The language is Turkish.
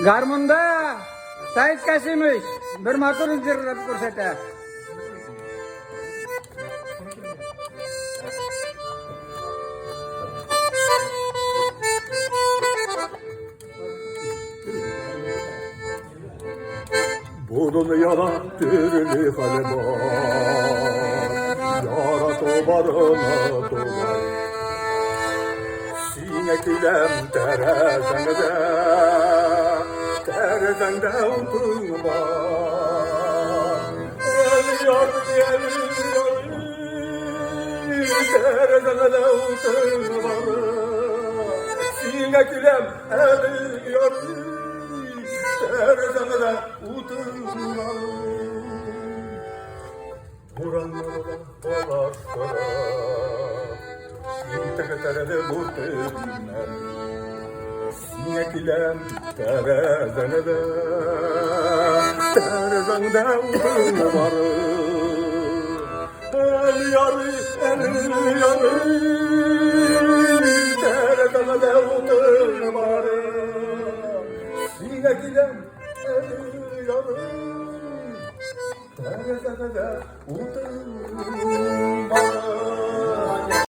Garmonda Said Kasimovic bir motor ijro ko'rsatadi. Bunun yarattırlı hali var, yaratı barını dolar. Sinekilem terezende utun var. El yar, terezende utun var. Sinekilem el yar, terezende utun var. Buranlarda dolaştıra, sinteketerede muhtemelen. Sinekilem terezende utun var. El yarı, terezende utun var. Sinekilem el yarı, terezende utun var.